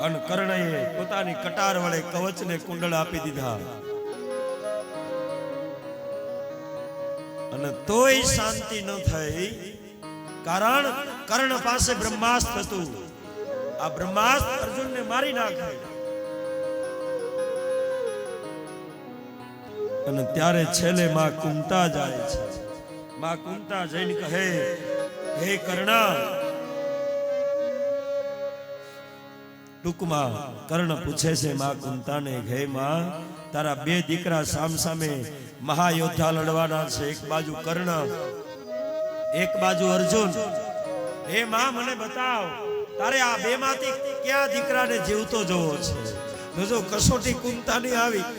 અન કર્ણએ પોતાની કટાર વડે કવચને કુંડળ આપી દીધા અને તોય શાંતિ ન થઈ, કારણ કર્ણ પાસે બ્રહ્માસ્ત્ર હતું. આ બ્રહ્માસ્ત્ર અર્જુનને મારી નાખે. અને ત્યારે છેલ્લે માં કુંતા જાય છે. માં કુંતા જઈને કહે, હે કર્ણ, ટૂંકમાં કર્ણ પૂછે છે માં કુંતાને, હે માં, તારા બે દીકરા સામસામે મહાયોદ્ધા લડવાના છે, એક બાજુ કર્ણ, એક બાજુ અર્જુન. હે માં, મને બતાવ, તારે આ બે માંથી ક્યાં દીકરાને જીવતો જોવો છે? જો કસોટી કુંતાની આવી.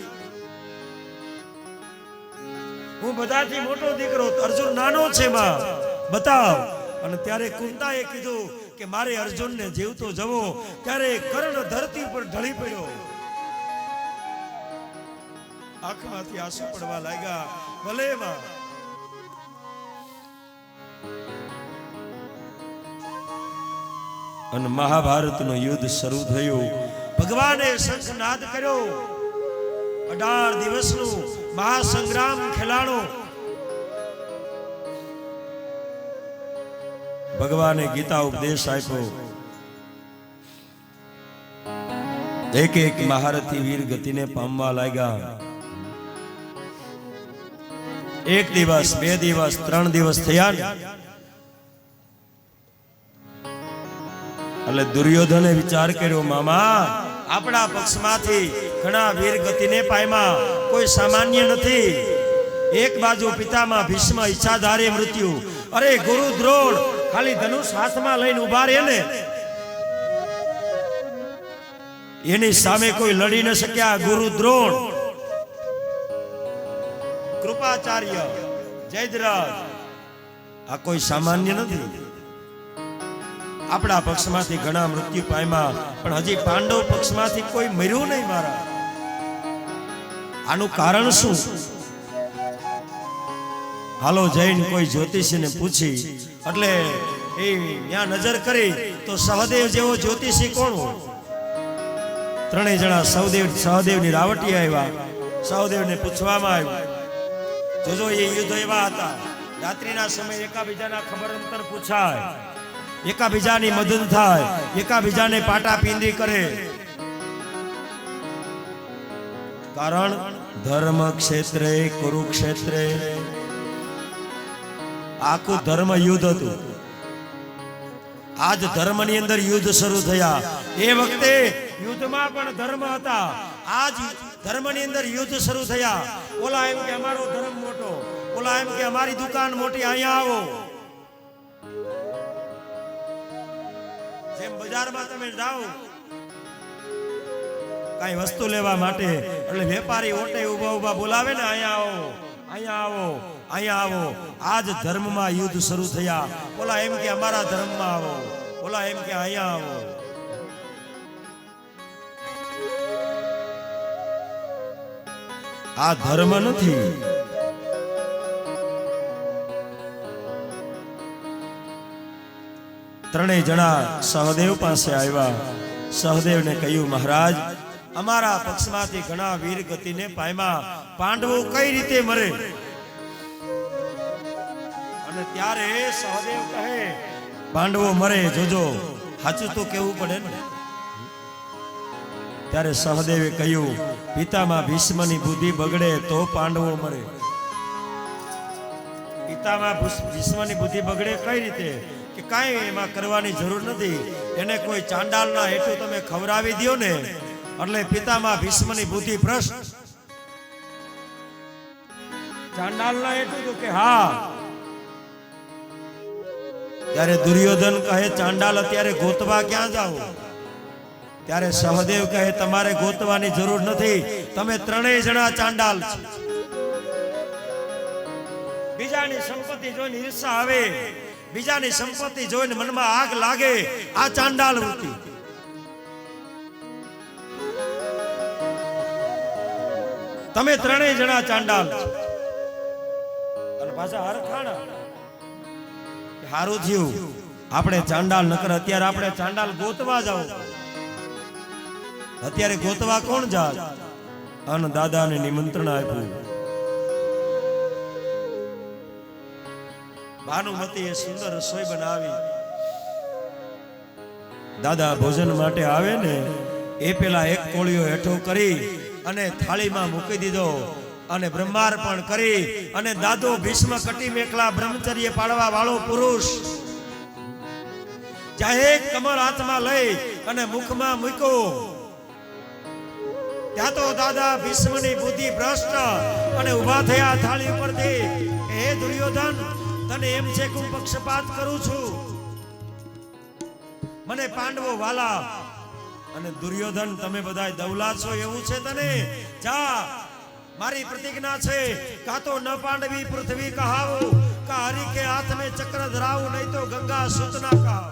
હું બધાથી મોટો દીકરો, અર્જુન નાનો છે, માં બતાવ. અને ત્યારે કુંતાએ કીધું કે મારે અર્જુનને જીવતો જવો. ત્યારે કર્ણ ધરતી પર ઢળી પડ્યો, આંખમાંથી આંસુ પડવા લાગ્યા. ભલે માં. અને મહાભારતનું યુદ્ધ શરૂ થયું. ભગવાને શંખનાદ કર્યો. 18 દિવસનું મહાસંગ્રામ ખેલાણો. ભગવાને ગીતા ઉપદેશ આપ્યો. એક એક મહારથી વીર ગતિને પામવા લાગ્યા. 1 દિવસ, 2 દિવસ, 3 દિવસ થયા ને એટલે દુર્યોધને વિચાર કર્યો, મામા, આપણા પક્ષમાંથી ઘણા વીર ગતિને પામ્યા, કોઈ સામાન્ય નથી. એક બાજુ પિતામાં ભીષ્મ ઈચ્છાધારે મૃત્યુ. અરે ગુરુ દ્રોણ ખાલી ધનુષ હાથમાં લઈને ઉભા રહે ને, એની સામે કોઈ લડી ન શક્યા. ગુરુ દ્રોણ, કૃપાચાર્ય, જયદ્રથ, આ કોઈ સામાન્ય નથી. આપણા પક્ષમાંથી ઘણા મૃત્યુ પામ્યા, પણ હજી પાંડવ પક્ષમાંથી કોઈ મર્યું નહીં મારા. આનું કારણ શું? હાલો જઈને કોઈ જ્યોતિષીને પૂછી. એટલે એ ત્યાં નજર કરી તો સહદેવ જેવો જ્યોતિષી કોણ હોય? 3 જણા સહદેવની રાવટી આવ્યા. સહદેવને પૂછવામાં આવ્યું. જોજો, એ યુદ્ધ એવા હતા, રાત્રિના સમયે એકાબીજાના ખબર અંતર પૂછાય, એકાબીજાની મદદ થાય, એકાબીજાને પાટા પીંડી કરે. કારણ ધર્મ ક્ષેત્રે, કુરુક્ષેત્રે આખું ધર્મ યુદ્ધ હતું. આજ ધર્મની અંદર યુદ્ધ શરૂ થયા. એ વખતે યુદ્ધમાં પણ ધર્મ હતા. આજ ધર્મની અંદર યુદ્ધ શરૂ થયા. ઓલા એમ કે અમારો ધર્મ મોટો, ઓલા એમ કે અમારી દુકાન મોટી, અહીંયા આવો. જેમ બજારમાં તમે જાઓ કઈ વસ્તુ લેવા માટે, એટલે વેપારી ઓટે ઉભા ઉભા બોલાવે ને, અહીંયા આવો, અહીંયા આવો, અહીંયા આવો. આજ ધર્મમાં યુદ્ધ શરૂ થયા. ઓલા એમ કે અમારા ધર્મમાં આવો, ઓલા એમ કે અહીંયા આવો. આ ધર્મ નથી. ત્રણેય જણા સહદેવ પાસે આવ્યા. સહદેવને કહ્યું, મહારાજ, અમારા પક્ષમાંથી ઘણા વીર ગતિને પામ્યા, પાંડવો કઈ રીતે મરે? અને ત્યારે સહદેવ કહે, પાંડવો મરે, જોજો, સાચું તો કેવું પડે ને. ત્યારે સહદેવે કહ્યું, પિતામાં ભીષ્મની બુદ્ધિ બગડે તો પાંડવો મરે. પિતામાં ભીષ્મની બુદ્ધિ બગડે કઈ રીતે? કે કાંઈ એમાં કરવાની જરૂર નથી. એને કોઈ ચાંડાલના હેઠું તમે ખવડાવી દો ને, એટલે પિતામાં ભીષ્મની બુદ્ધિ ભ્રષ્ટ. ચાંડાલના હેઠું તો કે હા. ત્યારે દુર્યોધન કહે, ચાંડાલ અત્યારે ગોતવા ક્યાં જાઓ? ત્યારે સહદેવ કહે, તમારે ગોતવાની જરૂર નથી, તમે 3 જણા ચાંડાલ છો. બીજાની સંપત્તિ જોઈને ઈર્ષા આવે, બીજાની સંપત્તિ જોઈને મનમાં આગ લાગે, આ ચાંડાલ વૃત્તિ. તમે 3 જણા ચાંડાલ છો. અને પાછા હરખાણા. હારું થયું આપણે ચાંડાલ, નકર અત્યારે આપણે ચાંડાલ ગોતવા જાવ. અત્યારે ગોતવા કોણ જાત? અને દાદાને નિમંત્રણ આપ્યું. ભાનુમતીએ સુંદર રસોઈ બનાવી. દાદા ભોજન માટે આવે ને એ પેલા એક કોળિયો હેઠો કરી અને થાળીમાં મૂકી દીધો અને બ્રહ્માર્પણ કરી અને દાદો ભીષ્મ કટી મેકલા બ્રહ્મચર્ય પાળવા વાળો પુરુષ ચાહે કમળ હાથમાં લઈ અને મુખમાં મૂક્યો. ત્યાં તો દાદા ભીષ્મની બુદ્ધિ ભ્રષ્ટ અને ઊભા થયા થાળી ઉપરથી. હે દુર્યોધન, તને એમ છે કે હું પક્ષપાત કરું છું? મને પાંડવો વાલા. અને દુર્યોધન, તમે બધા દવલા છો એવું છે તને? જા, મારી પ્રતિજ્ઞા છે, કા તો ન પાંડવી પૃથ્વી કહાવું, કા હરિ કે હાથ મેં ચક્ર ધરાવું, નહીં તો ગંગા સૂત ના કહાવું.